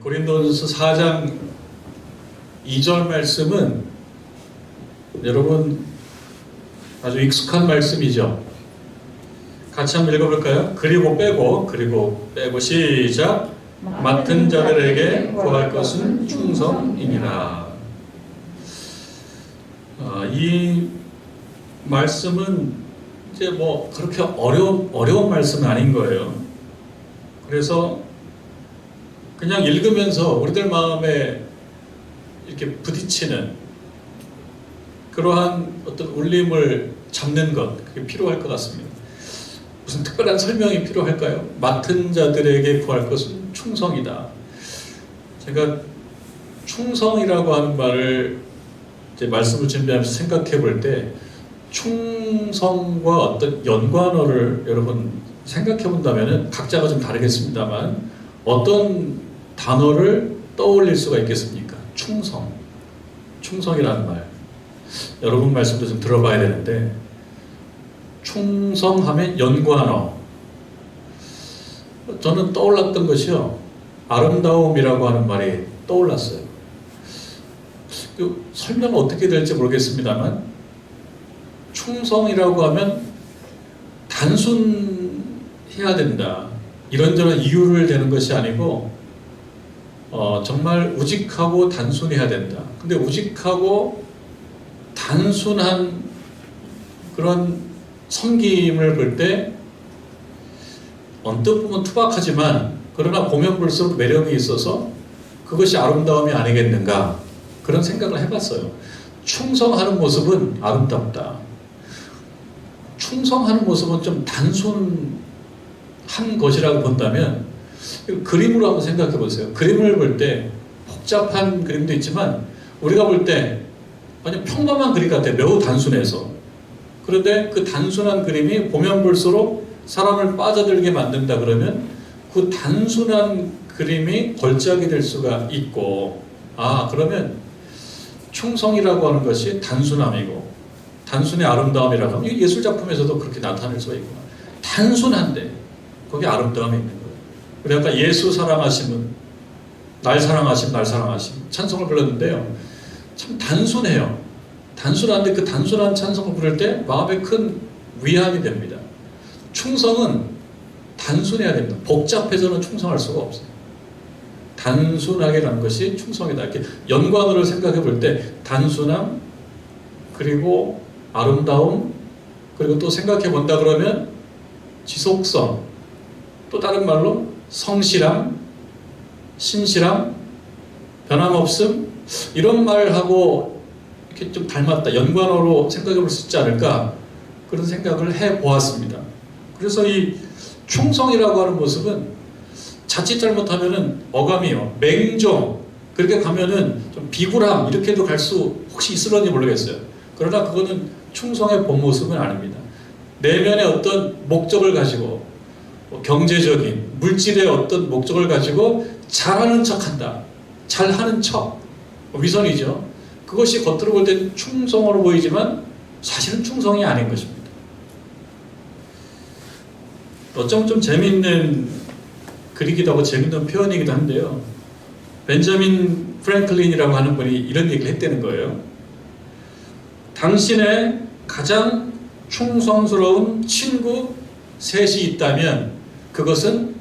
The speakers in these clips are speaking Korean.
고린도전서 4장 2절 말씀은 여러분 아주 익숙한 말씀이죠. 같이 한번 읽어볼까요? 그리고 빼고 시작. 맡은 자들에게 구할 것은 충성이니라. 이 말씀은 이제 뭐 그렇게 어려운 말씀은 아닌 거예요. 그래서 그냥 읽으면서 우리들 마음에 이렇게 부딪히는 그러한 어떤 울림을 잡는 것, 그게 필요할 것 같습니다. 무슨 특별한 설명이 필요할까요? 맡은 자들에게 구할 것은 충성이다. 제가 충성이라고 하는 말을 이제 말씀을 준비하면서 생각해 볼 때 충성과 어떤 연관어를 여러분 생각해 본다면 각자가 좀 다르겠습니다만 어떤 단어를 떠올릴 수가 있겠습니까? 충성이라는 말. 여러분 말씀도 좀 들어봐야 되는데 충성하면 연관어. 저는 떠올랐던 것이요. 아름다움이라고 하는 말이 떠올랐어요. 설명은 어떻게 될지 모르겠습니다만 충성이라고 하면 단순해야 된다. 이런저런 이유를 대는 것이 아니고 정말 우직하고 단순해야 된다. 근데 우직하고 단순한 그런 섬김을 볼 때 언뜻 보면 투박하지만 그러나 보면 볼수록 매력이 있어서 그것이 아름다움이 아니겠는가 그런 생각을 해봤어요. 충성하는 모습은 아름답다. 충성하는 모습은 좀 단순한 것이라고 본다면 그림으로 한번 생각해 보세요. 그림을 볼 때 복잡한 그림도 있지만 우리가 볼 때 완전 평범한 그림 같아요. 매우 단순해서. 그런데 그 단순한 그림이 보면 볼수록 사람을 빠져들게 만든다 그러면 그 단순한 그림이 걸작이 될 수가 있고 그러면 충성이라고 하는 것이 단순함이고 단순의 아름다움이라고 하면 예술작품에서도 그렇게 나타낼 수가 있구나. 단순한데 거기에 아름다움이 있는 거예요. 우리 아까 예수 사랑하심은 날 사랑하심 찬송을 불렀는데요. 참 단순해요. 단순한데 그 단순한 찬송을 부를 때 마음에 큰 위안이 됩니다. 충성은 단순해야 됩니다. 복잡해서는 충성할 수가 없어요. 단순하게라는 것이 충성이다. 이렇게 연관어를 생각해 볼 때 단순함 그리고 아름다움 그리고 또 생각해 본다 그러면 지속성 또 다른 말로 성실함 신실함 변함없음 이런 말하고 이렇게 좀 닮았다. 연관어로 생각해 볼 수 있지 않을까 그런 생각을 해 보았습니다. 그래서 이 충성이라고 하는 모습은 자칫 잘못하면은 어감이요 맹종 그렇게 가면은 좀 비굴함 이렇게도 갈 수 혹시 있을런지 모르겠어요. 그러나 그거는 충성의 본 모습은 아닙니다. 내면의 어떤 목적을 가지고 경제적인 물질의 어떤 목적을 가지고 잘하는 척한다. 잘하는 척 위선이죠. 그것이 겉으로 볼 때 충성으로 보이지만 사실은 충성이 아닌 것입니다. 어쩌면 좀 재미있는 글이기도 하고 재미있는 표현이기도 한데요. 벤자민 프랭클린이라고 하는 분이 이런 얘기를 했다는 거예요. 당신의 가장 충성스러운 친구 셋이 있다면 그것은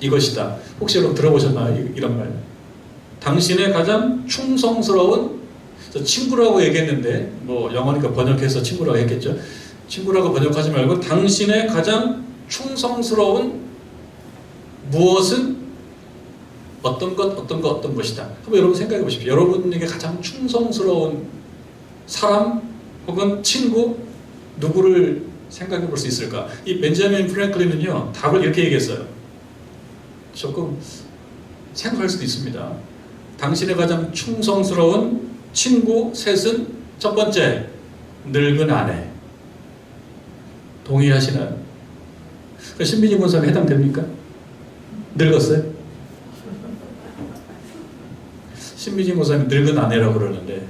이것이다. 혹시 여러분 들어보셨나요? 이런 말. 당신의 가장 충성스러운 친구라고 얘기했는데 뭐 영어니까 번역해서 친구라고 했겠죠. 친구라고 번역하지 말고 당신의 가장 충성스러운 무엇은 어떤 것이다. 한번 여러분 생각해 보십시오. 여러분에게 가장 충성스러운 사람 혹은 친구 누구를 생각해 볼 수 있을까? 이 벤자민 프랭클린은요 답을 이렇게 얘기했어요. 조금 생각할 수도 있습니다. 당신의 가장 충성스러운 친구 셋은 첫 번째 늙은 아내. 동의하시나요? 신민희 권사님 해당됩니까? 늙었어요? 신민희 권사님 늙은 아내라고 그러는데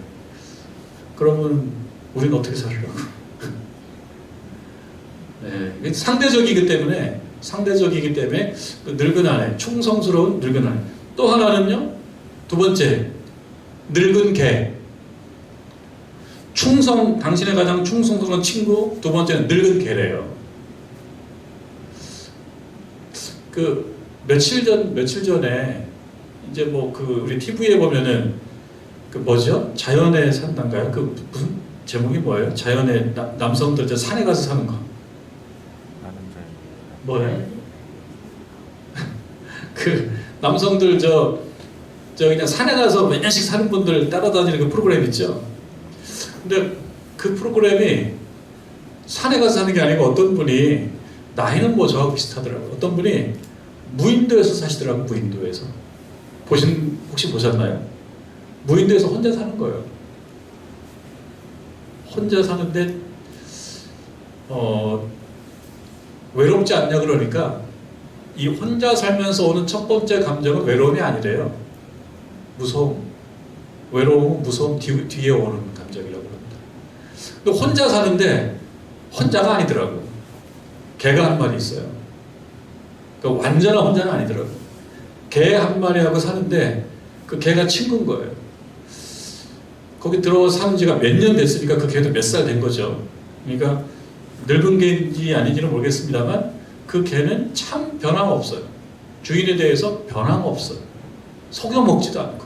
그러면 우리는 어떻게 살으려고? 네, 상대적이기 때문에 상대적이기 때문에 늙은 아내, 충성스러운 늙은 아내. 또 하나는요, 두 번째, 늙은 개. 당신의 가장 충성스러운 친구, 두 번째는 늙은 개래요. 며칠 전에, 이제 우리 TV에 보면은, 자연의 산단가요? 무슨 제목이 뭐예요? 자연의 남성들 산에 가서 사는 거. 뭐예요? 남성들 그냥 산에 가서 몇 년씩 사는 분들 따라다니는 그 프로그램 있죠? 근데 그 프로그램이 산에 가서 사는 게 아니고 어떤 분이 나이는 저하고 비슷하더라고요. 어떤 분이 무인도에서 사시더라고요. 무인도에서. 혹시 보셨나요? 무인도에서 혼자 사는 거예요. 혼자 사는데 외롭지 않냐 그러니까 이 혼자 살면서 오는 첫 번째 감정은 외로움이 아니래요. 무서움. 외로움은 무서움 뒤에 오는 감정이라고 합니다. 근데 혼자 사는데 혼자가 아니더라고요. 개가 한 마리 있어요. 그러니까 완전한 혼자는 아니더라고요. 개 한 마리하고 사는데 그 개가 친구인 거예요. 거기 들어와 사는 지가 몇 년 됐으니까 그 개도 몇 살 된 거죠. 그러니까 늙은 개인지 아닌지는 모르겠습니다만 그 개는 참 변함없어요. 주인에 대해서 변함없어요. 속여먹지도 않고.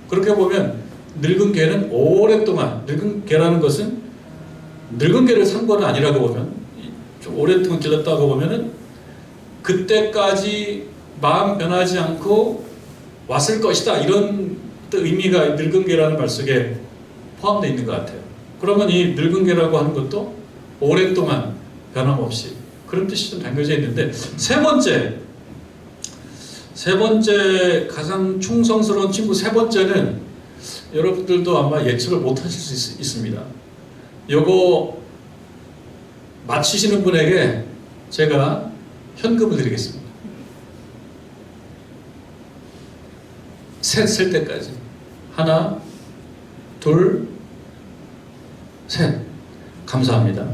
그렇게 보면 늙은 개는 오랫동안, 늙은 개라는 것은 늙은 개를 산 건 아니라고 보면, 좀 오랫동안 길렀다고 보면은 그때까지 마음 변하지 않고 왔을 것이다, 이런 의미가 늙은 개라는 말 속에 포함되어 있는 것 같아요. 그러면 이 늙은 개라고 하는 것도 오랫동안 변함없이, 그런 뜻이 좀 담겨져 있는데, 세 번째 가장 충성스러운 친구, 세 번째는 여러분들도 아마 예측을 못 하실 수 있습니다. 요거 맞히시는 분에게 제가 현금을 드리겠습니다. 셋 셀 때까지. 하나, 둘, 셋. 감사합니다.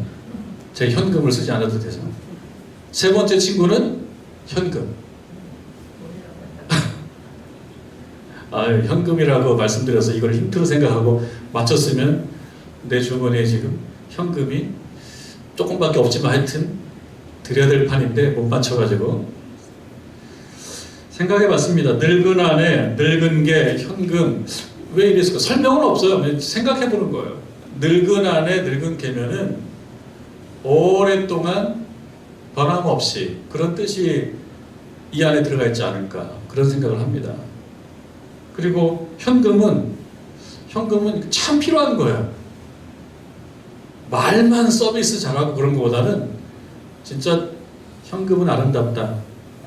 제 현금을 쓰지 않아도 돼서. 세 번째 친구는 현금. 현금이라고 말씀드려서 이걸 힌트로 생각하고 맞췄으면 내 주머니에 지금 현금이 조금밖에 없지만 하여튼 드려야 될 판인데 못 맞춰가지고 생각해봤습니다. 늙은 아내, 늙은 개, 현금, 왜 이랬을까? 설명은 없어요. 생각해보는 거예요. 늙은 아내, 늙은 개면은 오랫동안 변함없이, 그런 뜻이 이 안에 들어가 있지 않을까, 그런 생각을 합니다. 그리고 현금은 참 필요한 거예요. 말만 서비스 잘하고 그런 것보다는 진짜 현금은 아름답다.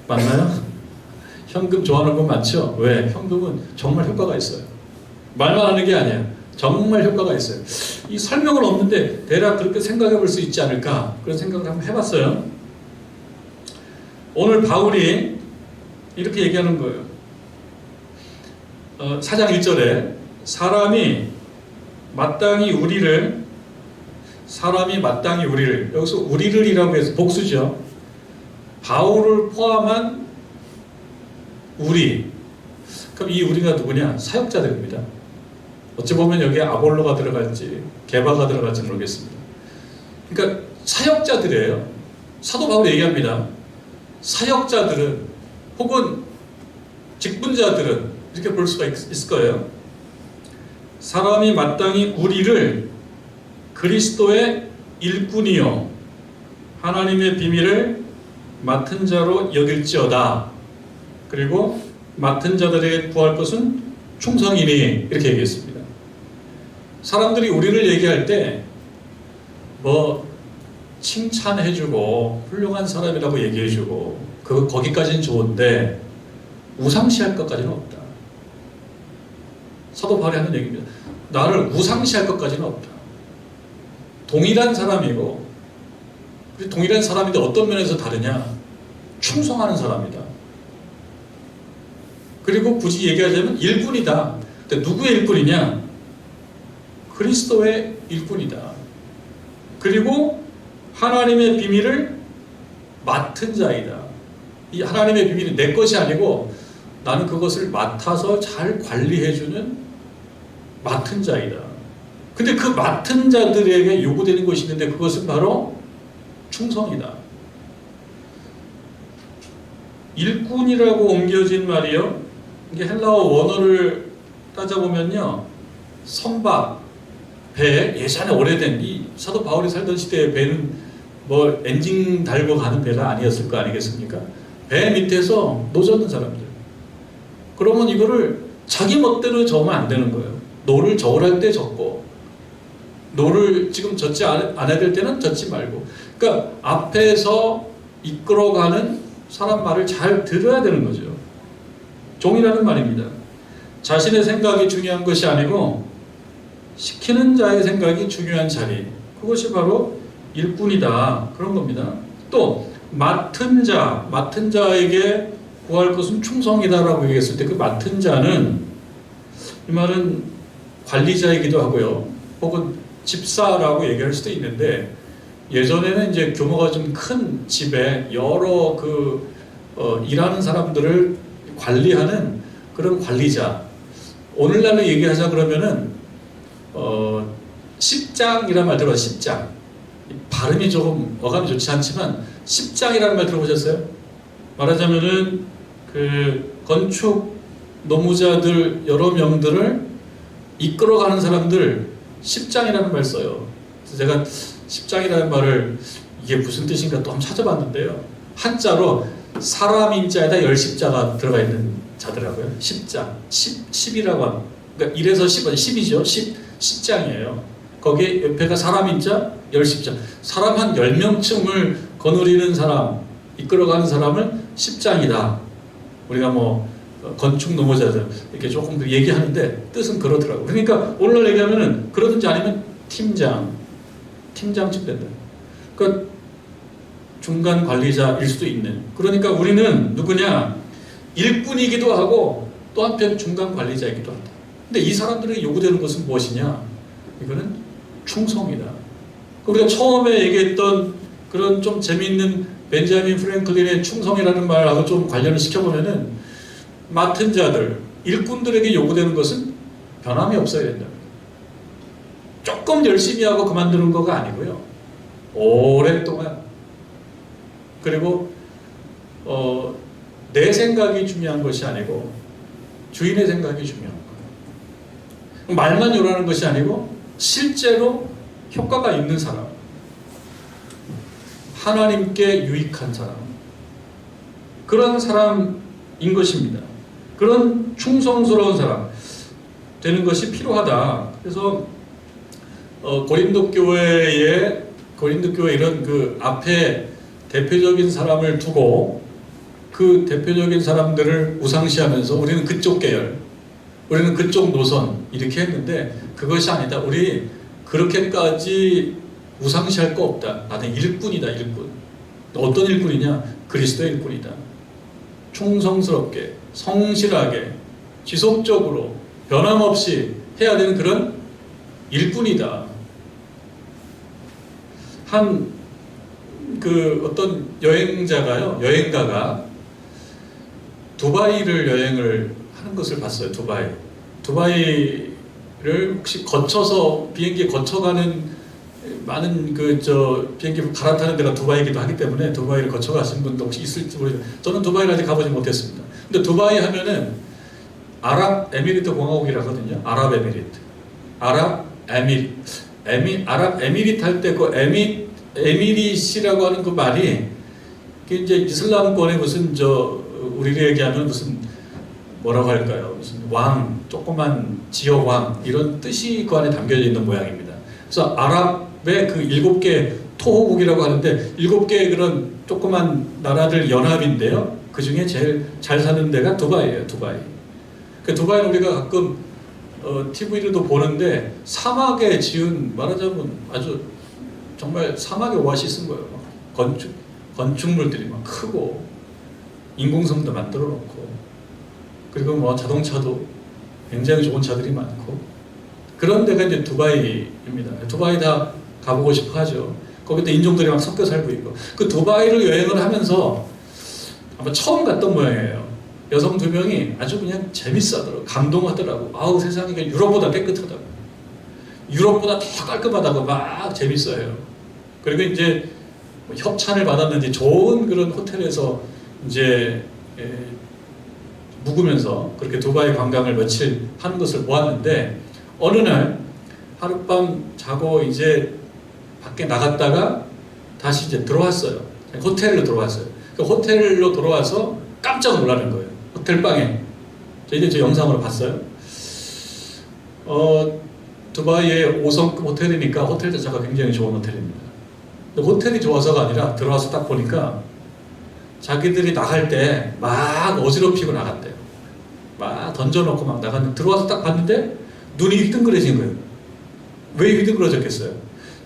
맞나요? 현금 좋아하는 분 많죠? 왜? 현금은 정말 효과가 있어요. 말만 하는 게 아니에요. 정말 효과가 있어요. 이 설명은 없는데 대략 그렇게 생각해 볼 수 있지 않을까, 그런 생각을 한번 해봤어요. 오늘 바울이 이렇게 얘기하는 거예요. 4장 1절에 사람이 마땅히 우리를, 여기서 우리를이라고 해서 복수죠. 바울을 포함한 우리. 그럼 이 우리가 누구냐? 사역자들입니다. 어찌 보면 여기에 아볼로가 들어갈지 게바가 들어갈지 모르겠습니다. 그러니까 사역자들이에요. 사도 바울이 얘기합니다. 사역자들은, 혹은 직분자들은, 이렇게 볼 수가 있을 거예요. 사람이 마땅히 우리를 그리스도의 일꾼이요 하나님의 비밀을 맡은 자로 여길지어다. 그리고 맡은 자들에게 구할 것은 충성이니, 이렇게 얘기했습니다. 사람들이 우리를 얘기할 때 칭찬해주고 훌륭한 사람이라고 얘기해주고 거기까지는 좋은데 우상시할 것까지는 없다. 사도 바울이 하는 얘기입니다. 나를 우상시할 것까지는 없다. 동일한 사람이고, 동일한 사람인데 어떤 면에서 다르냐? 충성하는 사람이다. 그리고 굳이 얘기하자면 일꾼이다. 근데 누구의 일꾼이냐? 그리스도의 일꾼이다. 그리고 하나님의 비밀을 맡은 자이다. 이 하나님의 비밀이 내 것이 아니고 나는 그것을 맡아서 잘 관리해주는 맡은 자이다. 근데 그 맡은 자들에게 요구되는 것이 있는데 그것은 바로 충성이다. 일꾼이라고 옮겨진 말이요. 이게 헬라어 원어를 따져보면요. 선박, 배, 예전에 오래된 이 사도 바울이 살던 시대의 배는 뭐 엔진 달고 가는 배가 아니었을 거 아니겠습니까? 배 밑에서 노젓는 사람들. 그러면 이거를 자기 멋대로 저으면 안 되는 거예요. 노를 저으랄 때 젓고 노를 지금 젓지 않아야 될 때는 젓지 말고. 그러니까 앞에서 이끌어가는 사람 말을 잘 들어야 되는 거죠. 종이라는 말입니다. 자신의 생각이 중요한 것이 아니고 시키는 자의 생각이 중요한 자리. 그것이 바로 일꾼이다. 그런 겁니다. 또 맡은 자에게 구할 것은 충성이다라고 얘기했을 때 그 맡은 자는 이 말은 관리자이기도 하고요. 혹은 집사라고 얘기할 수도 있는데 예전에는 이제 규모가 좀 큰 집에 여러 일하는 사람들을 관리하는 그런 관리자. 오늘날로 얘기하자 그러면은 십장이라는 말 들어봐요. 십장. 발음이 조금 어감이 좋지 않지만 십장이라는 말 들어보셨어요? 말하자면은 그 건축 노무자들 여러 명들을 이끌어가는 사람들 십장이라는 말 써요. 그래서 제가 십장이라는 말을 이게 무슨 뜻인가 또 한번 찾아봤는데요. 한자로 사람인자에다 열십자가 들어가 있는 자더라고요. 십장, 십이라고 합니다. 그러니까 1에서 10은 10이죠. 10장이에요. 거기에 옆에가 사람인자, 열십자. 사람 한 10명쯤을 거느리는 사람, 이끌어가는 사람을 십장이다. 우리가 뭐 건축 노무자들 이렇게 조금 더 얘기하는데 뜻은 그러더라고요. 그러니까 오늘날 얘기하면은 그러든지 아니면 팀장쯤 된다. 그러니까 중간 관리자일 수도 있는. 그러니까 우리는 누구냐? 일꾼이기도 하고 또 한편 중간 관리자이기도 한다. 근데 이 사람들에게 요구되는 것은 무엇이냐? 이거는 충성이다. 우리가 처음에 얘기했던 그런 좀 재미있는 벤자민 프랭클린의 충성이라는 말하고 좀 관련을 시켜보면은 맡은 자들, 일꾼들에게 요구되는 것은 변함이 없어야 된다. 조금 열심히 하고 그만두는 거가 아니고요. 오랫동안. 그리고 내 생각이 중요한 것이 아니고 주인의 생각이 중요한 거예요. 말만 요라는 것이 아니고 실제로 효과가 있는 사람, 하나님께 유익한 사람, 그런 사람인 것입니다. 그런 충성스러운 사람 되는 것이 필요하다. 그래서 고린도 교회 이런 그 앞에 대표적인 사람을 두고 그 대표적인 사람들을 우상시하면서 우리는 그쪽 계열, 우리는 그쪽 노선 이렇게 했는데 그것이 아니다. 우리 그렇게까지 우상시할 거 없다. 나는 일꾼이다. 일꾼. 어떤 일꾼이냐? 그리스도의 일꾼이다. 충성스럽게, 성실하게, 지속적으로 변함없이 해야 되는 그런 일꾼이다. 어떤 여행가가 두바이를 여행을 하는 것을 봤어요. 두바이를 혹시 거쳐서 비행기에 거쳐가는 많은 비행기 갈아타는 데가 두바이이기도 하기 때문에 두바이를 거쳐가신 분도 혹시 있을지 모르겠어요. 저는 두바이를 아직 가보지 못했습니다. 근데 두바이 하면은 아랍에미리트 공화국이라 하거든요. 아랍에미리트 할 때 그 에미릿이라고 하는 그 말이 이제 이슬람권의 무슨 우리를 얘기하면 무슨 뭐라고 할까요? 무슨 왕, 조그만 지역 왕 이런 뜻이 그 안에 담겨져 있는 모양입니다. 그래서 아랍의 그 7개 토호국이라고 하는데 7개의 그런 조그만 나라들 연합인데요. 그 중에 제일 잘 사는 데가 두바이예요. 그 두바이는 우리가 가끔 TV로도 보는데 사막에 지은 말하자면 아주 정말 사막의 오아시스인 거예요. 건축물들이 막 크고 인공섬도 만들어 놓고 그리고 뭐 자동차도 굉장히 좋은 차들이 많고 그런 데가 이제 두바이입니다. 두바이 다 가보고 싶어 하죠. 거기도 인종들이 막 섞여 살고 있고 그 두바이를 여행을 하면서 아마 처음 갔던 모양이에요. 여성 2명이 아주 그냥 재밌어하더라고. 감동하더라고. 아우, 세상이 유럽보다 깨끗하다고. 유럽보다 더 깔끔하다고 막 재밌어해요. 그리고 이제 뭐 협찬을 받았는지 좋은 그런 호텔에서 이제 묵으면서 그렇게 두바이 관광을 며칠 하는 것을 보았는데, 어느 날 하룻밤 자고 이제 밖에 나갔다가 다시 이제 들어왔어요. 호텔로 들어왔어요. 그 호텔로 들어와서 깜짝 놀라는 거예요. 호텔 방에. 이제 저 영상으로 봤어요. 두바이의 5성급 호텔이니까 호텔 자체가 굉장히 좋은 호텔입니다. 근데 호텔이 좋아서가 아니라 들어와서 딱 보니까 자기들이 나갈 때 막 어지럽히고 나갔대요. 막 던져놓고 막 나갔는데, 들어와서 딱 봤는데 눈이 휘둥그레진 거예요. 왜 휘둥그러졌겠어요?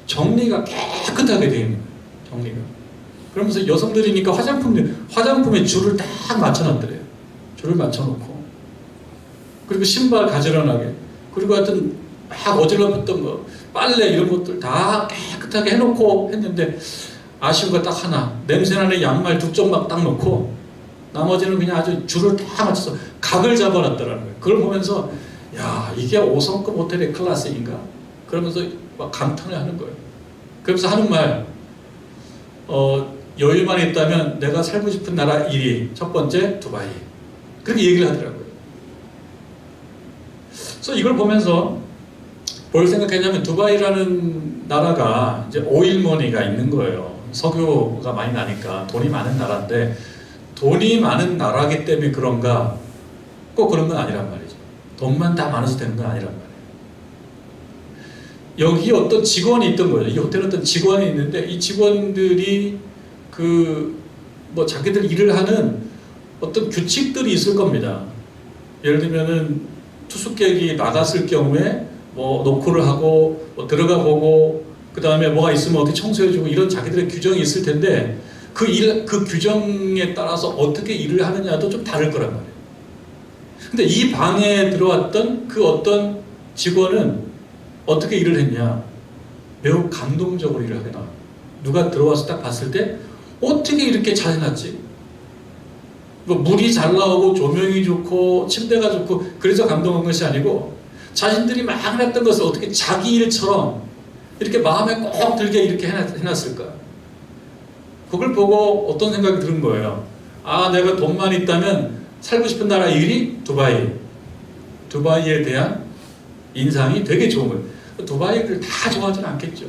정리가 깨끗하게 되어 있는 거예요. 정리가. 그러면서 여성들이니까 화장품에 줄을 딱 맞춰놨더래요. 줄을 맞춰놓고. 그리고 신발 가지런하게. 그리고 하여튼 막 어지럽혔던 거, 빨래 이런 것들 다 깨끗하게 해놓고 했는데, 아쉬운 거 딱 하나. 냄새나는 양말 2쪽 막 딱 놓고, 나머지는 그냥 아주 줄을 다 맞춰서 각을 잡아놨더라는 거예요. 그걸 보면서, 야, 이게 5성급 호텔의 클래스인가? 그러면서 막 감탄을 하는 거예요. 그러면서 하는 말, 여유만 있다면 내가 살고 싶은 나라 1위, 첫 번째 두바이. 그렇게 얘기를 하더라고요. 그래서 이걸 보면서 뭘 생각했냐면, 두바이라는 나라가 이제 오일머니가 있는 거예요. 석유가 많이 나니까 돈이 많은 나라인데, 돈이 많은 나라기 때문에 그런가? 꼭 그런 건 아니란 말이죠. 돈만 다 많아서 되는 건 아니란 말이에요. 여기 어떤 직원이 있던 거예요. 이 호텔에 어떤 직원이 있는데, 이 직원들이 뭐 자기들 일을 하는 어떤 규칙들이 있을 겁니다. 예를 들면은 투숙객이 나갔을 경우에 뭐 노크를 하고 뭐 들어가 보고, 그 다음에 뭐가 있으면 어떻게 청소해주고, 이런 자기들의 규정이 있을 텐데, 그 규정에 따라서 어떻게 일을 하느냐도 좀 다를 거란 말이에요. 근데 이 방에 들어왔던 그 어떤 직원은 어떻게 일을 했냐? 매우 감동적으로 일을 하게 나와요. 누가 들어와서 딱 봤을 때 어떻게 이렇게 잘 해놨지? 뭐 물이 잘 나오고 조명이 좋고 침대가 좋고 그래서 감동한 것이 아니고, 자신들이 막 했던 것을 어떻게 자기 일처럼 이렇게 마음에 꼭 들게 이렇게 해놨을까? 그걸 보고 어떤 생각이 드는 거예요. 아, 내가 돈만 있다면 살고 싶은 나라 1위? 두바이. 두바이에 대한 인상이 되게 좋은 거예요. 두바이를 다 좋아하지는 않겠죠.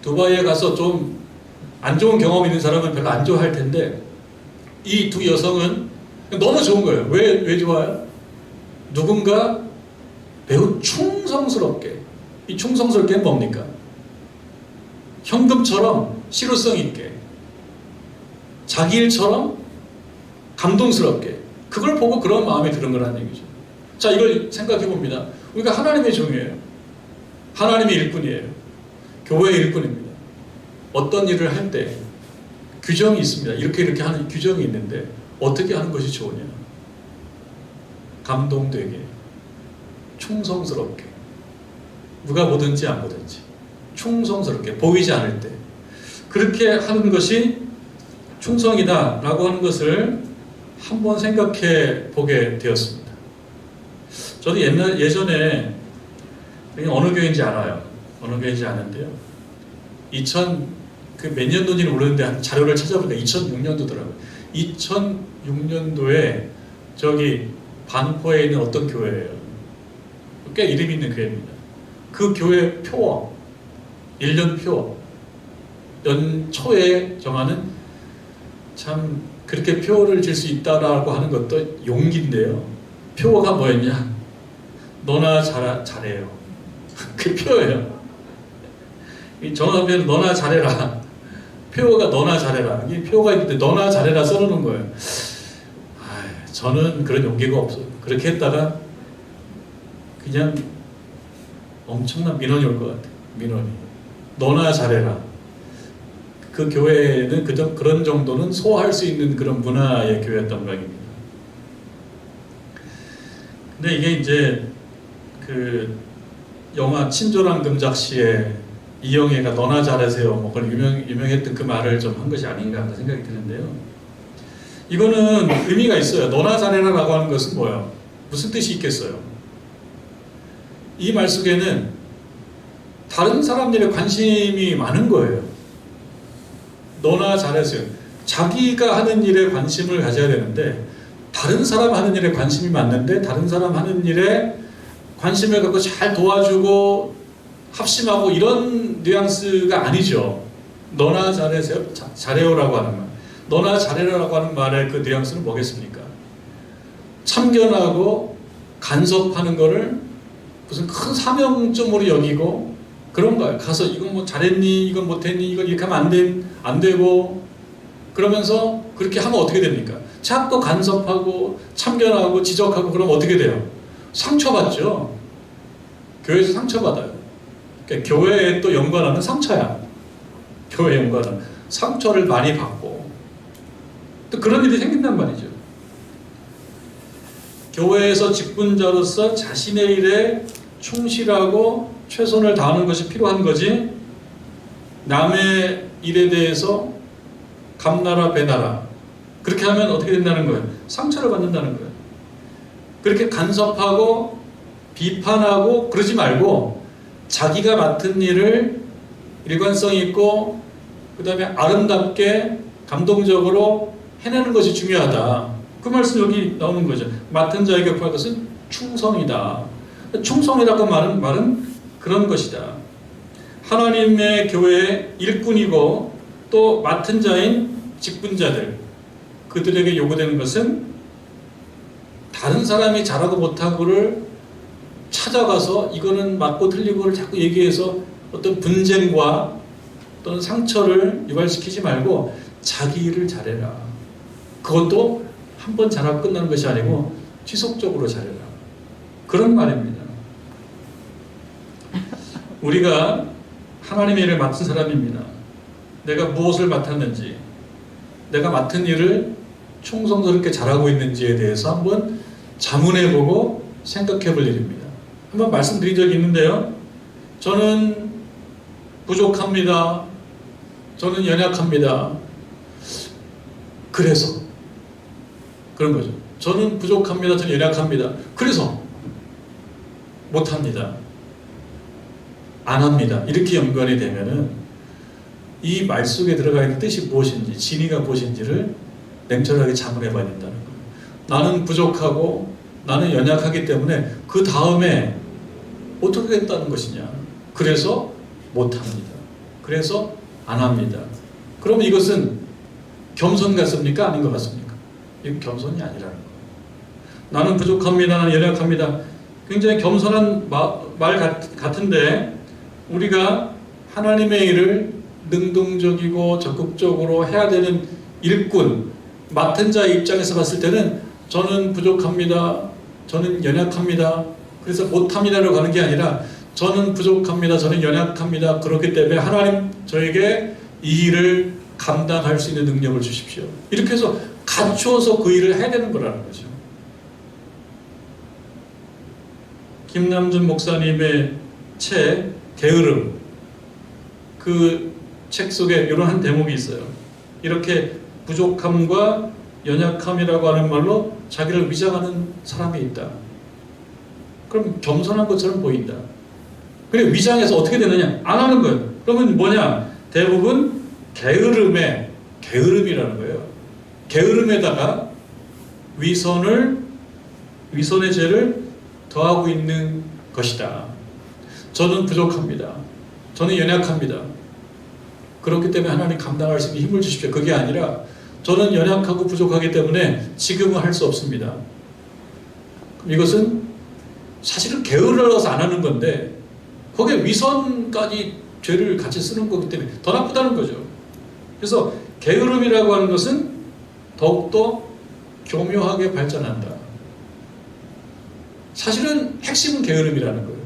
두바이에 가서 좀 안 좋은 경험이 있는 사람은 별로 안 좋아할 텐데, 이 두 여성은 너무 좋은 거예요. 왜 좋아요? 누군가 매우 충성스럽게, 이 충성스럽게는 뭡니까? 현금처럼 실효성 있게, 자기 일처럼 감동스럽게, 그걸 보고 그런 마음이 드는 거라는 얘기죠. 자, 이걸 생각해 봅니다. 우리가 하나님의 종이에요. 하나님의 일꾼이에요. 교회의 일꾼입니다. 어떤 일을 할 때 규정이 있습니다. 이렇게 하는 규정이 있는데 어떻게 하는 것이 좋으냐? 감동되게, 충성스럽게, 누가 보든지 안 보든지 충성스럽게, 보이지 않을 때 그렇게 하는 것이 충성이다라고 하는 것을 한번 생각해 보게 되었습니다. 저도 예전에 어느 교회인지 알아요. 어느 교회인지 아는데요. 몇 년도인지는 모르는데 자료를 찾아보니까 2006년도더라고요. 2006년도에 저기 반포에 있는 어떤 교회예요. 꽤 이름 있는 교회입니다. 그 교회 표어, 1년 표어, 연초에 정하는, 참 그렇게 표어를 질 수 있다라고 하는 것도 용기인데요. 표어가 뭐였냐? 너나 잘해요. 그 표어예요. 정하면 너나 잘해라. 표어가 너나 잘해라. 이 표어가 있는데 너나 잘해라 써놓는 거예요. 저는 그런 용기가 없어요. 그렇게 했다가 그냥 엄청난 민원이 올 것 같아요. 민원이. 너나 잘해라. 그 교회는 그런 정도는 소화할 수 있는 그런 문화의 교회였던 모양입니다. 근데 이게 이제 그 영화 친절한 금작시에 이영애가 너나 잘하세요, 뭐 그런 유명했던 그 말을 좀 한 것이 아닌가 하는 생각이 드는데요. 이거는 의미가 있어요. 너나 잘해라 라고 하는 것은 뭐예요? 무슨 뜻이 있겠어요? 이 말 속에는 다른 사람들의 관심이 많은 거예요. 너나 잘했어요. 자기가 하는 일에 관심을 가져야 되는데 다른 사람 하는 일에 관심이 많는데 다른 사람 하는 일에 관심을 갖고 잘 도와주고 합심하고 이런 뉘앙스가 아니죠. 너나 잘해세요, 잘해요라고 하는 말. 너나 잘해라라고 하는 말의 그 뉘앙스는 뭐겠습니까? 참견하고 간섭하는 거를 무슨 큰 사명점으로 여기고 그런 거예요. 가서 이건 뭐 잘했니? 이건 못했니? 이건 이렇게 하면 안 되고 그러면서 그렇게 하면 어떻게 됩니까? 자꾸 간섭하고 참견하고 지적하고 그러면 어떻게 돼요? 상처받죠. 교회에서 상처받아요. 그러니까 교회에 또 연관하는 상처야. 교회 연관은 상처를 많이 받고 또 그런 일이 생긴단 말이죠. 교회에서 직분자로서 자신의 일에 충실하고 최선을 다하는 것이 필요한 거지 남의 일에 대해서 감나라 배나라 그렇게 하면 어떻게 된다는 거예요? 상처를 받는다는 거예요. 그렇게 간섭하고 비판하고 그러지 말고 자기가 맡은 일을 일관성 있고 그 다음에 아름답게 감동적으로 해내는 것이 중요하다. 그 말씀 여기 나오는 거죠. 맡은 자에게 구할 것은 충성이다. 충성이라고 말은 그런 것이다. 하나님의 교회의 일꾼이고 또 맡은 자인 직분자들 그들에게 요구되는 것은 다른 사람이 잘하고 못하고를 찾아가서 이거는 맞고 틀리고를 자꾸 얘기해서 어떤 분쟁과 또는 상처를 유발시키지 말고 자기 일을 잘해라. 그것도 한 번 잘하고 끝나는 것이 아니고 지속적으로 잘해라. 그런 말입니다. 우리가 하나님의 일을 맡은 사람입니다. 내가 무엇을 맡았는지, 내가 맡은 일을 충성스럽게 잘하고 있는지에 대해서 한번 자문해보고 생각해볼 일입니다. 한번 말씀드린 적이 있는데요. 저는 부족합니다. 저는 연약합니다. 그래서 그런 거죠. 저는 부족합니다. 저는 연약합니다. 그래서 못합니다. 안 합니다. 이렇게 연관이 되면은 이 말 속에 들어가 있는 뜻이 무엇인지, 진의가 무엇인지를 냉철하게 자문해 봐야 된다는 거예요. 나는 부족하고 나는 연약하기 때문에 그 다음에 어떻게 했다는 것이냐. 그래서 못합니다. 그래서 안 합니다. 그러면 이것은 겸손 같습니까? 아닌 것 같습니까? 이건 겸손이 아니라는 거예요. 나는 부족합니다. 나는 연약합니다. 굉장히 겸손한 말 같은데 우리가 하나님의 일을 능동적이고 적극적으로 해야 되는 일꾼, 맡은 자의 입장에서 봤을 때는 저는 부족합니다. 저는 연약합니다. 그래서 못합니다라고 하는 게 아니라 저는 부족합니다. 저는 연약합니다. 그렇기 때문에 하나님 저에게 이 일을 감당할 수 있는 능력을 주십시오. 이렇게 해서 갖추어서 그 일을 해야 되는 거라는 거죠. 김남준 목사님의 책 게으름 그 책 속에 이런 한 대목이 있어요. 이렇게 부족함과 연약함이라고 하는 말로 자기를 위장하는 사람이 있다. 그럼 겸손한 것처럼 보인다. 그래 위장해서 어떻게 되느냐? 안 하는 거예요. 그러면 뭐냐? 대부분 게으름이라는 거예요. 게으름에다가 위선의 죄를 더하고 있는 것이다. 저는 부족합니다. 저는 연약합니다. 그렇기 때문에 하나님 감당할 수 있는 힘을 주십시오. 그게 아니라 저는 연약하고 부족하기 때문에 지금은 할 수 없습니다. 그럼 이것은 사실은 게을러서 안 하는 건데 거기에 위선까지 죄를 같이 쓰는 거기 때문에 더 나쁘다는 거죠. 그래서 게으름이라고 하는 것은 더욱더 교묘하게 발전한다. 사실은 핵심은 게으름이라는 거예요.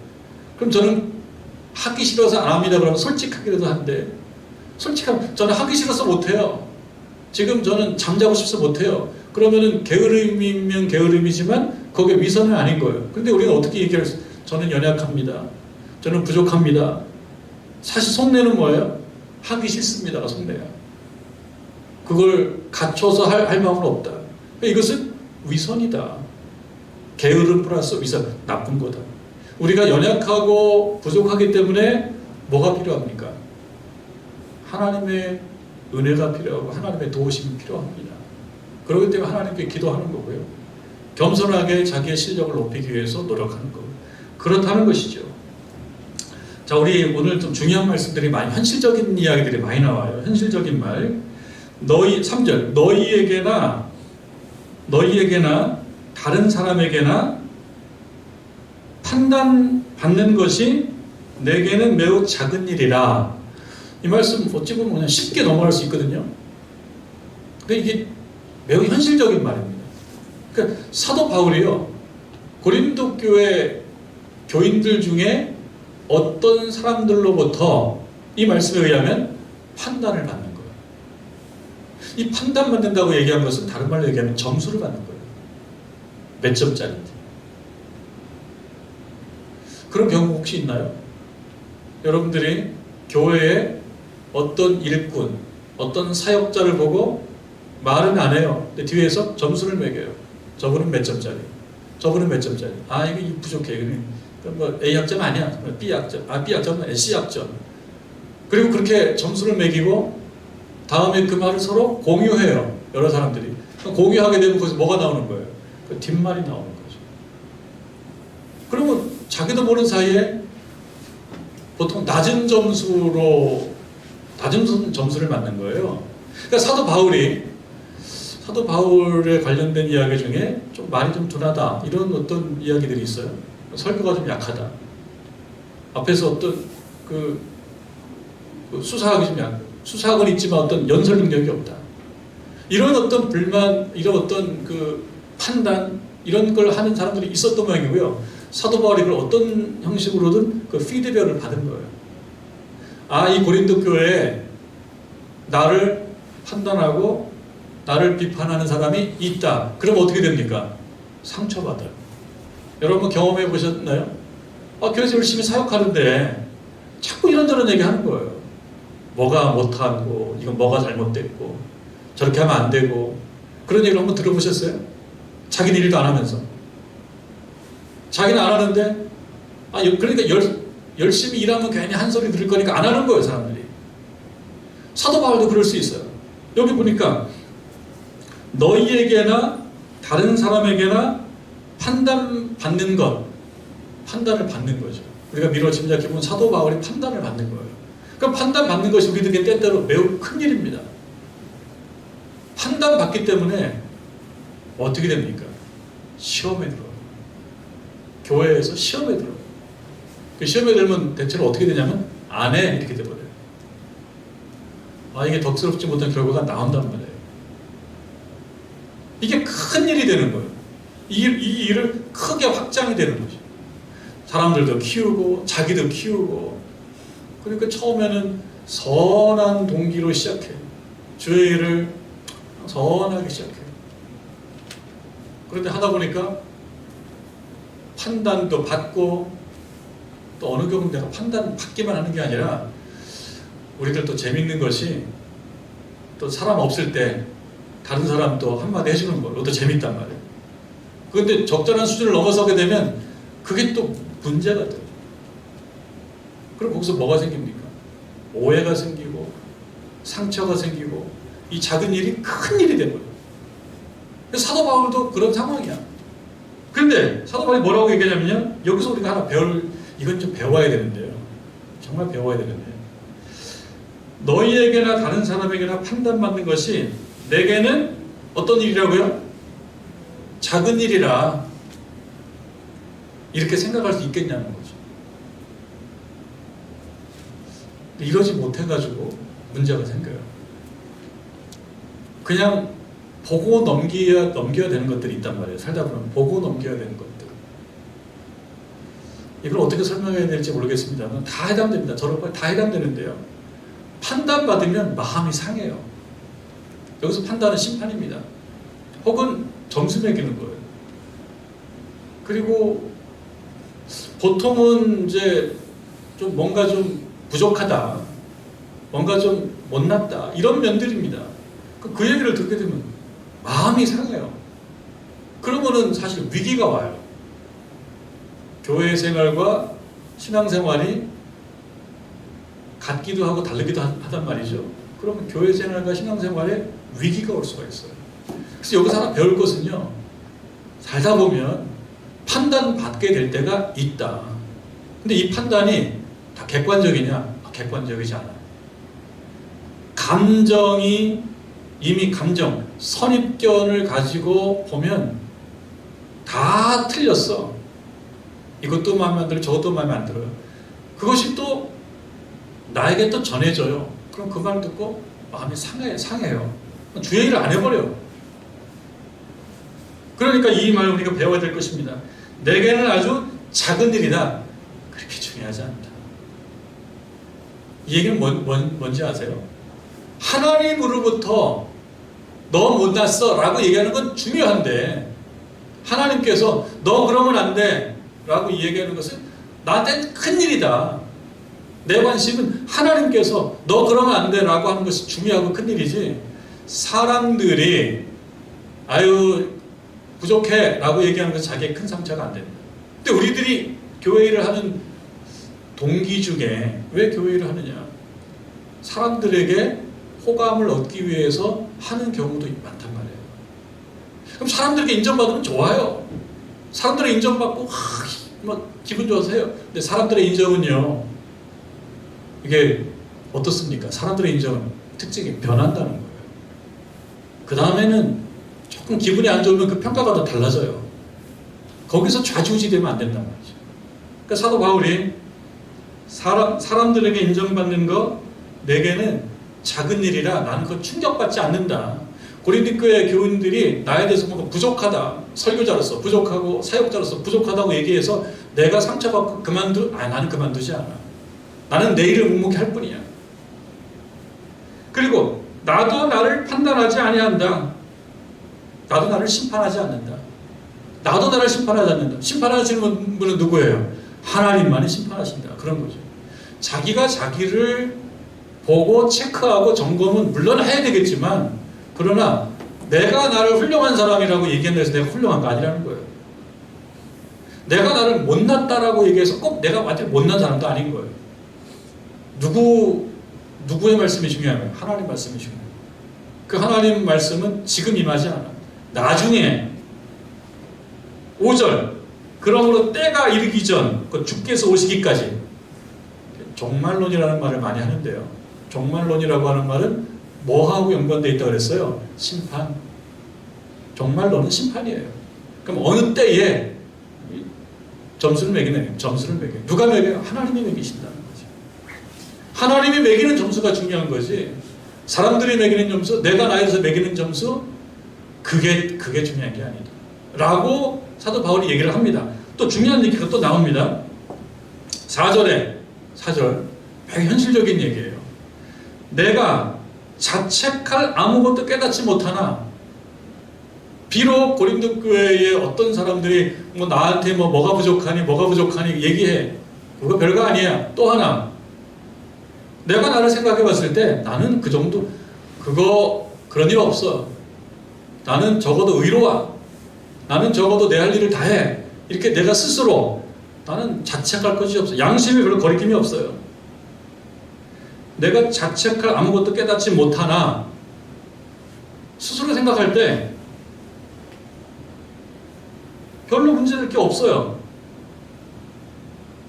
그럼 저는 하기 싫어서 안 합니다. 그러면 솔직하기라도 한데 솔직하면 저는 하기 싫어서 못해요. 지금 저는 잠자고 싶어서 못해요. 그러면은 게으름이면 게으름이지만 거기에 위선은 아닌 거예요. 근데 우리가 어떻게 얘기할 수? 저는 연약합니다. 저는 부족합니다. 사실 속내는 뭐예요? 하기 싫습니다가 속내야. 그걸 갖춰서 할 마음은 없다. 이것은 위선이다. 게으름 플러스 위선, 나쁜 거다. 우리가 연약하고 부족하기 때문에 뭐가 필요합니까? 하나님의 은혜가 필요하고 하나님의 도우심이 필요합니다. 그렇기 때문에 하나님께 기도하는 거고요. 겸손하게 자기의 실력을 높이기 위해서 노력하는 거고요. 그렇다는 것이죠. 자, 우리 오늘 좀 중요한 말씀들이 많이, 현실적인 이야기들이 많이 나와요. 현실적인 말. 3절, 너희에게나 다른 사람에게나 판단받는 것이 내게는 매우 작은 일이라. 이 말씀 어찌 보면 그냥 쉽게 넘어갈 수 있거든요. 근데 이게 매우 현실적인 말입니다. 그러니까 사도 바울이요, 고린도 교회 교인들 중에 어떤 사람들로부터 이 말씀에 의하면 판단을 받는 거예요. 이 판단받는다고 얘기한 것은 다른 말로 얘기하면 점수를 받는 거예요. 몇 점짜리인지. 그런 경우 혹시 있나요? 여러분들이 교회에 어떤 일꾼, 어떤 사역자를 보고 말은 안 해요. 근데 뒤에서 점수를 매겨요. 저분은 몇 점짜리, 저분은 몇 점짜리. 아, 이거 부족해. 뭐 A 학점 아니야. B 학점. 아, B 학점은 C 학점. 그리고 그렇게 점수를 매기고 다음에 그 말을 서로 공유해요. 여러 사람들이. 공유하게 되면 거기서 뭐가 나오는 거예요? 그 뒷말이 나오는 거죠. 그러면 자기도 모르는 사이에 보통 낮은 점수를 맞는 거예요. 그러니까 사도 바울에 관련된 이야기 중에 좀 말이 좀 둔하다, 이런 어떤 이야기들이 있어요. 설교가 좀 약하다. 앞에서 어떤 수사학이 좀 약하다. 수사학은 있지만 어떤 연설 능력이 없다. 이런 어떤 불만, 이런 어떤 판단, 이런 걸 하는 사람들이 있었던 모양이고요. 사도 바울이 그걸 어떤 형식으로든 피드백을 받은 거예요. 아, 이 고린도 교회에 나를 판단하고 나를 비판하는 사람이 있다. 그럼 어떻게 됩니까? 상처받아요. 여러분 경험해 보셨나요? 교회에서 열심히 사역하는데 자꾸 이런저런 얘기 하는 거예요. 뭐가 못하고, 이건 뭐가 잘못됐고, 저렇게 하면 안 되고, 그런 얘기를 한번 들어보셨어요? 자기는 일도 안 하면서. 자기는 안 하는데, 그러니까 열심히 일하면 괜히 한 소리 들을 거니까 안 하는 거예요, 사람들이. 사도 바울도 그럴 수 있어요. 여기 보니까 너희에게나 다른 사람에게나 판단을 받는 거죠. 우리가 미뤄 짐작해보면 사도 바울이 판단을 받는 거예요. 그러니까 판단받는 것이 우리들에게 때때로 매우 큰 일입니다. 판단받기 때문에 어떻게 됩니까? 시험에 들어요. 교회에서 시험에 들어요. 그 시험에 들면 대체로 어떻게 되냐면 안 해, 이렇게 돼버려요. 이게 덕스럽지 못한 결과가 나온단 말이에요. 이게 큰 일이 되는 거예요. 이 일을 크게 확장이 되는 거죠. 사람들도 키우고 자기도 키우고. 그러니까 처음에는 선한 동기로 시작해요. 주의 일을 선하게 시작해요. 그런데 하다 보니까 판단도 받고, 또 어느 경우는 내가 판단 받기만 하는 게 아니라 우리들 또 재밌는 것이, 또 사람 없을 때 다른 사람도 한마디 해주는 거예요. 그것도 재밌단 말이에요. 그런데 적절한 수준을 넘어서게 되면 그게 또 문제가 돼요. 그럼 거기서 뭐가 생깁니까? 오해가 생기고 상처가 생기고, 이 작은 일이 큰 일이 되거든요. 사도 바울도 그런 상황이야. 그런데 사도 바울이 뭐라고 얘기하냐면요, 여기서 우리가 하나 이건 좀 배워야 되는데요. 정말 배워야 되는데, 너희에게나 다른 사람에게나 판단받는 것이 내게는 어떤 일이라고요? 작은 일이라, 이렇게 생각할 수 있겠냐는 거죠. 이러지 못해가지고 문제가 생겨요. 그냥 보고 넘겨야 되는 것들이 있단 말이에요. 살다 보면 보고 넘겨야 되는 것들. 이걸 어떻게 설명해야 될지 모르겠습니다만 다 해당됩니다. 저런 다 해당되는데요. 판단받으면 마음이 상해요. 여기서 판단은 심판입니다. 혹은 점수 매기는 거예요. 그리고 보통은 이제 좀 뭔가 좀 부족하다, 뭔가 좀 못났다, 이런 면들입니다. 그 얘기를 듣게 되면 마음이 상해요. 그러면은 사실 위기가 와요. 교회 생활과 신앙생활이 같기도 하고 다르기도 하단 말이죠. 그러면 교회 생활과 신앙생활에 위기가 올 수가 있어요. 그래서 여기서 하나 배울 것은요, 살다 보면 판단받게 될 때가 있다. 근데 이 판단이 다 객관적이냐? 객관적이지 않아요. 감정이 이미 선입견을 가지고 보면 다 틀렸어. 이것도 마음에 안 들어요. 저것도 마음에 안 들어요. 그것이 또 나에게 또 전해져요. 그럼 그 말 듣고 마음이 상해요. 주 얘기를 안 해버려요. 그러니까 이 말 우리가 배워야 될 것입니다. 내게는 아주 작은 일이다. 그렇게 중요하지 않다. 이 얘기는 뭔지 아세요? 하나님으로부터 너 못났어 라고 얘기하는 건 중요한데, 하나님께서 너 그러면 안 돼 라고 얘기하는 것은 나한테는 큰일이다. 내 관심은 하나님께서 너 그러면 안 돼 라고 하는 것이 중요하고 큰일이지, 사람들이 아유 부족해 라고 얘기하는 것은 자기의 큰 상처가 안 됩니다. 근데 우리들이 교회 일을 하는 동기 중에 왜 교회 일을 하느냐? 사람들에게 호감을 얻기 위해서 하는 경우도 많단 말이에요. 그럼 사람들에게 인정받으면 좋아요. 사람들의 인정받고 막 기분 좋아서 해요. 근데 사람들의 인정은요, 이게 어떻습니까? 사람들의 인정은 특징이 변한다는 거예요. 그 다음에는 조금 기분이 안 좋으면 그 평가가 더 달라져요. 거기서 좌지우지되면 안 된단 말이죠. 그러니까 사도 바울이 사람들에게 인정받는 거 내게는 작은 일이라 나는 그거 충격받지 않는다. 고린도 교회 교인들이 나에 대해서 뭔가 부족하다, 설교자로서 부족하고 사역자로서 부족하다고 얘기해서 내가 상처받고 나는 그만두지 않아. 나는 내 일을 묵묵히 할 뿐이야. 그리고 나도 나를 판단하지 아니한다. 나도 나를 심판하지 않는다. 나도 나를 심판하지 않는다. 심판하시는 분은 누구예요? 하나님만이 심판하신다. 그런 거죠. 자기가 자기를 보고 체크하고 점검은 물론 해야 되겠지만, 그러나 내가 나를 훌륭한 사람이라고 얘기한다고 해서 내가 훌륭한 거 아니라는 거예요. 내가 나를 못났다라고 얘기해서 꼭 내가 완전히 못난 사람도 아닌 거예요. 누구의 말씀이 중요하면 하나님 말씀이 중요해요. 그 하나님 말씀은 지금 임하지 않아. 나중에 5절, 그러므로 때가 이르기 전, 그 주께서 오시기까지. 종말론이라는 말을 많이 하는데요. 종말론이라고 하는 말은 뭐하고 연관되어 있다고 그랬어요? 심판. 종말론은 심판이에요. 그럼 어느 때에 점수를 매기는, 점수를 매겨요. 누가 매겨요? 하나님이 매기신다는 거죠. 하나님이 매기는 점수가 중요한 거지, 사람들이 매기는 점수, 내가 나에 대해서 매기는 점수, 그게 중요한 게 아니다 라고 사도 바울이 얘기를 합니다. 또 중요한 얘기가 또 나옵니다. 4절 되게 현실적인 얘기예요. 내가 자책할 아무것도 깨닫지 못하나, 비록 고린도 교회의 어떤 사람들이 나한테 뭐가 부족하니 얘기해. 그거 별거 아니야. 또 하나, 내가 나를 생각해 봤을 때 나는 그 정도, 그런 일 없어. 나는 적어도 의로워. 나는 적어도 내 할 일을 다 해. 이렇게 내가 스스로 나는 자책할 것이 없어. 양심이 별로 거리낌이 없어요. 내가 자책할 아무것도 깨닫지 못하나, 스스로 생각할 때 별로 문제될 게 없어요.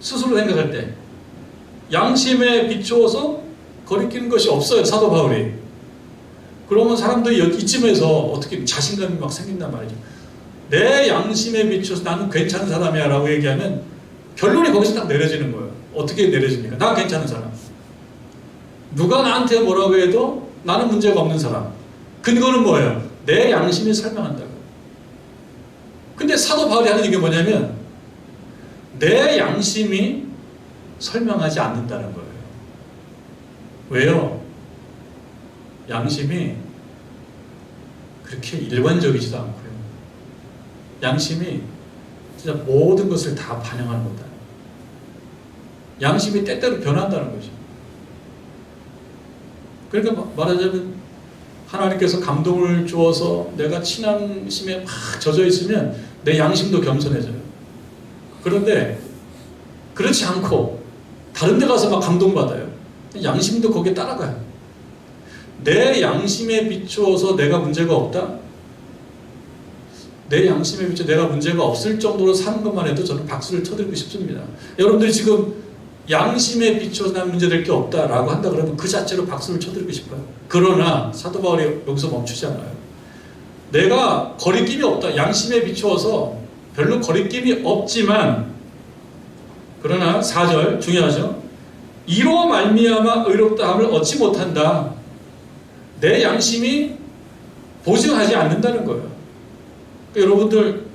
스스로 생각할 때 양심에 비추어서 거리끼는 것이 없어요, 사도 바울이. 그러면 사람들이 이쯤에서 어떻게 자신감이 막 생긴단 말이죠. 내 양심에 비추어서 나는 괜찮은 사람이야 라고 얘기하면 결론이 거기서 딱 내려지는 거예요. 어떻게 내려집니까? 나 괜찮은 사람. 누가 나한테 뭐라고 해도 나는 문제가 없는 사람. 근거는 뭐예요? 내 양심이 설명한다고. 근데 사도 바울이 하는 얘기가 뭐냐면 내 양심이 설명하지 않는다는 거예요. 왜요? 양심이 그렇게 일관적이지도 않고요. 양심이 진짜 모든 것을 다 반영하는 거다. 양심이 때때로 변한다는 거죠. 그러니까 말하자면 하나님께서 감동을 주어서 내가 신앙심에 막 젖어 있으면 내 양심도 겸손해져요. 그런데 그렇지 않고 다른 데 가서 막 감동받아요. 양심도 거기에 따라가요. 내 양심에 비추어서 내가 문제가 없다? 내 양심에 비추어 내가 문제가 없을 정도로 사는 것만 해도 저는 박수를 쳐드리고 싶습니다. 여러분들이 지금 양심에 비추어서 난 문제될 게 없다라고 한다 그러면 그 자체로 박수를 쳐드리고 싶어요. 그러나 사도 바울이 여기서 멈추지 않아요. 내가 거리낌이 없다. 양심에 비추어서 별로 거리낌이 없지만, 그러나 4절 중요하죠. 이로 말미암아 의롭다함을 얻지 못한다. 내 양심이 보증하지 않는다는 거예요. 그러니까 여러분들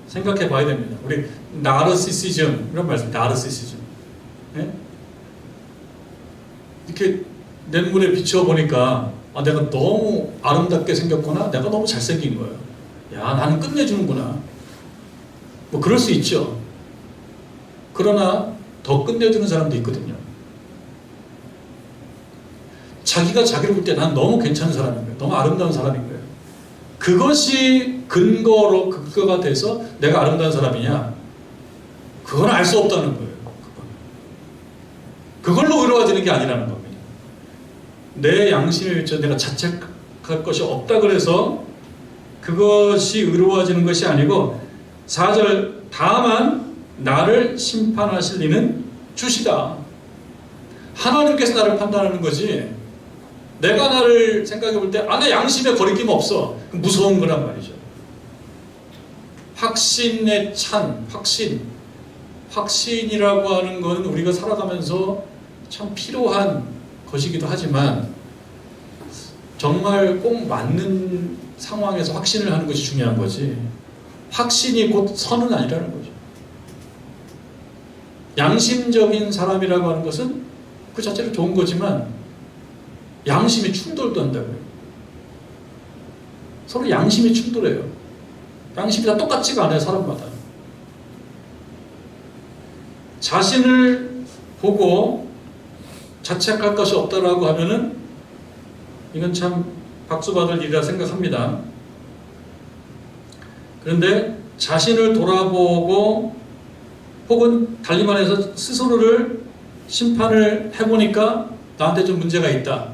생각해 봐야 됩니다. 우리 나르시시즘 이런 말씀, 나르시시즘. 네? 이렇게 냇물에 비추어 보니까 내가 너무 아름답게 생겼구나, 내가 너무 잘생긴 거예요. 야, 나는 끝내주는구나. 뭐 그럴 수 있죠. 그러나 더 끝내주는 사람도 있거든요. 자기가 자기를 볼 때 난 너무 괜찮은 사람인 거예요. 너무 아름다운 사람인 거예요. 그것이 근거가 돼서 내가 아름다운 사람이냐? 그건 알 수 없다는 거예요. 그걸로 의로워지는 게 아니라는 겁니다. 내 양심에 비춰 내가 자책할 것이 없다 그래서 그것이 의로워지는 것이 아니고, 4절 다만 나를 심판하실 이는 주시다. 하나님께서 나를 판단하는 거지, 내가 나를 생각해 볼 때 내 양심에 거리낌 없어. 무서운 거란 말이죠. 확신에 찬 확신이라고 하는 건 우리가 살아가면서 참 필요한 것이기도 하지만, 정말 꼭 맞는 상황에서 확신을 하는 것이 중요한 거지, 확신이 곧 선은 아니라는 거죠. 양심적인 사람이라고 하는 것은 그 자체로 좋은 거지만 양심이 충돌도 한다고요. 서로 양심이 충돌해요. 양심이 다 똑같지가 않아요, 사람마다. 자신을 보고 자책할 것이 없다라고 하면은 이건 참 박수받을 일이라 생각합니다. 그런데 자신을 돌아보고 혹은 달리 말해서 스스로를 심판을 해보니까 나한테 좀 문제가 있다.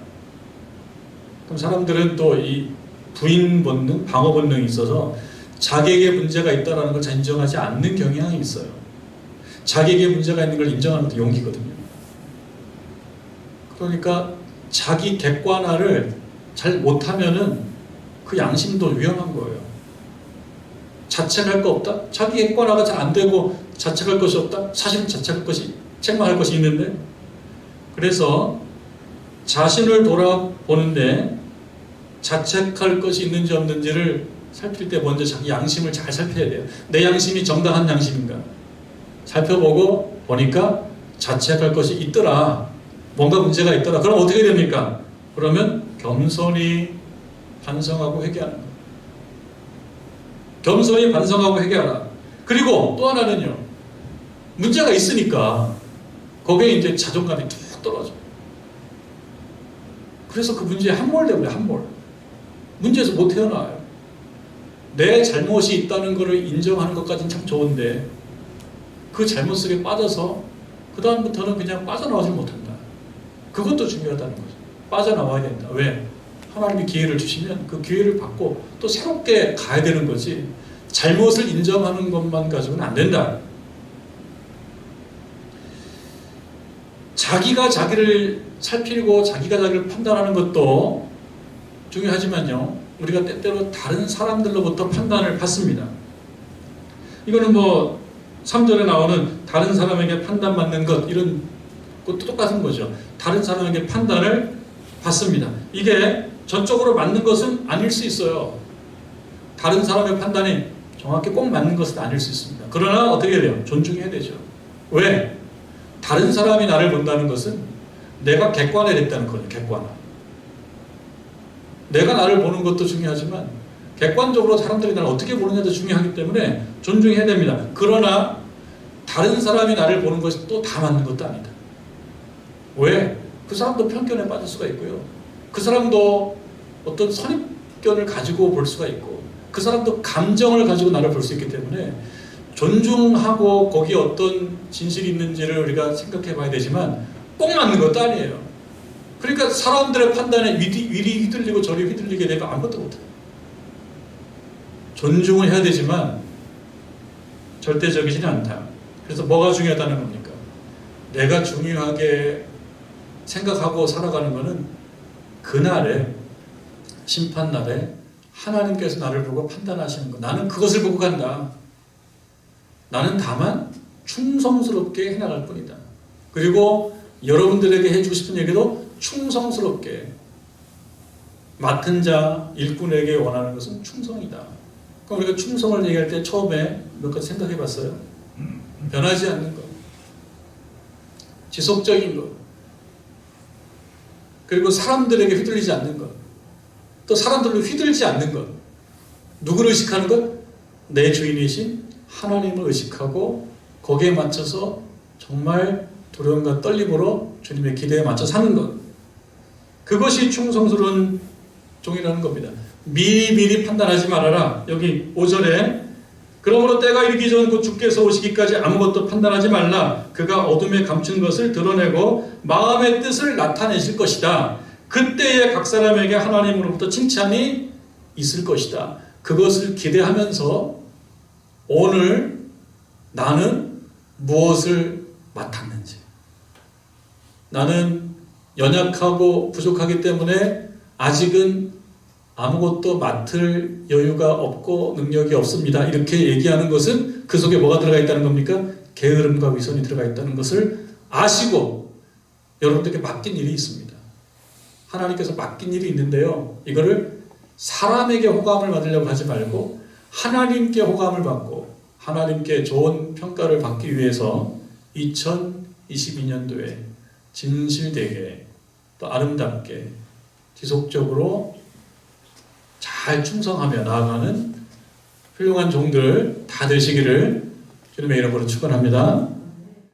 그럼 사람들은 또 이 부인 본능, 방어 본능이 있어서 자기에게 문제가 있다는 걸 잘 인정하지 않는 경향이 있어요. 자기에게 문제가 있는 걸 인정하는 것도 용기거든요. 그러니까 자기 객관화를 잘 못하면은 그 양심도 위험한 거예요. 자책할 거 없다? 자기 객관화가 잘 안 되고 자책할 것이 없다? 사실은 책망할 것이 있는데. 그래서 자신을 돌아보는데 자책할 것이 있는지 없는지를 살필 때 먼저 자기 양심을 잘 살펴야 돼요. 내 양심이 정당한 양심인가? 살펴보고 보니까 자책할 것이 있더라. 뭔가 문제가 있더라. 그럼 어떻게 됩니까? 그러면 겸손히 반성하고 회개하는 거예요. 겸손히 반성하고 회개하라. 그리고 또 하나는요, 문제가 있으니까 거기에 이제 자존감이 툭 떨어져. 그래서 그 문제에 함몰되고요, 함몰. 문제에서 못 헤어나와요. 내 잘못이 있다는 것을 인정하는 것까지는 참 좋은데 그 잘못 속에 빠져서 그 다음부터는 그냥 빠져나오지 못한다. 그것도 중요하다는 거죠. 빠져나와야 된다. 왜? 하나님이 기회를 주시면 그 기회를 받고 또 새롭게 가야 되는 거지, 잘못을 인정하는 것만 가지고는 안 된다. 자기가 자기를 살피고 자기가 자기를 판단하는 것도 중요하지만요, 우리가 때때로 다른 사람들로부터 판단을 받습니다. 이거는 뭐 3절에 나오는 다른 사람에게 판단받는 것, 이런 것도 똑같은 거죠. 다른 사람에게 판단을 받습니다. 이게 전적으로 맞는 것은 아닐 수 있어요. 다른 사람의 판단이 정확히 꼭 맞는 것은 아닐 수 있습니다. 그러나 어떻게 돼요? 존중해야 되죠. 왜? 다른 사람이 나를 본다는 것은 내가 객관화됐다는 거예요. 객관화. 내가 나를 보는 것도 중요하지만 객관적으로 사람들이 나를 어떻게 보느냐도 중요하기 때문에 존중해야 됩니다. 그러나 다른 사람이 나를 보는 것이 또 다 맞는 것도 아니다. 왜? 그 사람도 편견에 빠질 수가 있고요. 그 사람도 어떤 선입견을 가지고 볼 수가 있고 그 사람도 감정을 가지고 나를 볼 수 있기 때문에 존중하고 거기에 어떤 진실이 있는지를 우리가 생각해 봐야 되지만 꼭 맞는 것도 아니에요. 그러니까 사람들의 판단에 이리 휘둘리고 저리 휘둘리게 되면 아무것도 못해요. 존중을 해야 되지만 절대적이지는 않다. 그래서 뭐가 중요하다는 겁니까? 내가 중요하게 생각하고 살아가는 것은 그날에 심판날에 하나님께서 나를 보고 판단하시는 것. 나는 그것을 보고 간다. 나는 다만 충성스럽게 해나갈 뿐이다. 그리고 여러분들에게 해주고 싶은 얘기도 충성스럽게 맡은 자 일꾼에게 원하는 것은 충성이다. 그럼 우리가 충성을 얘기할 때 처음에 몇 가지 생각해 봤어요. 변하지 않는 것, 지속적인 것, 그리고 사람들에게 휘둘리지 않는 것, 또 사람들로 휘둘리지 않는 것. 누구를 의식하는 것? 내 주인이신 하나님을 의식하고 거기에 맞춰서 정말 두려움과 떨림으로 주님의 기대에 맞춰 사는 것. 그것이 충성스러운 종이라는 겁니다. 미리 판단하지 말아라. 여기 5절에 그러므로 때가 이르기 전 곧 주께서 오시기까지 아무것도 판단하지 말라. 그가 어둠에 감춘 것을 드러내고 마음의 뜻을 나타내실 것이다. 그때에 각 사람에게 하나님으로부터 칭찬이 있을 것이다. 그것을 기대하면서 오늘 나는 무엇을 맡았는지, 나는 연약하고 부족하기 때문에 아직은 아무것도 맡을 여유가 없고 능력이 없습니다. 이렇게 얘기하는 것은 그 속에 뭐가 들어가 있다는 겁니까? 게으름과 위선이 들어가 있다는 것을 아시고 여러분들께 맡긴 일이 있습니다. 하나님께서 맡긴 일이 있는데요. 이거를 사람에게 호감을 받으려고 하지 말고 하나님께 호감을 받고 하나님께 좋은 평가를 받기 위해서 2022년도에 진실되게 또 아름답게 지속적으로 잘 충성하며 나아가는 훌륭한 종들 다 되시기를 주님의 이름으로 축원합니다.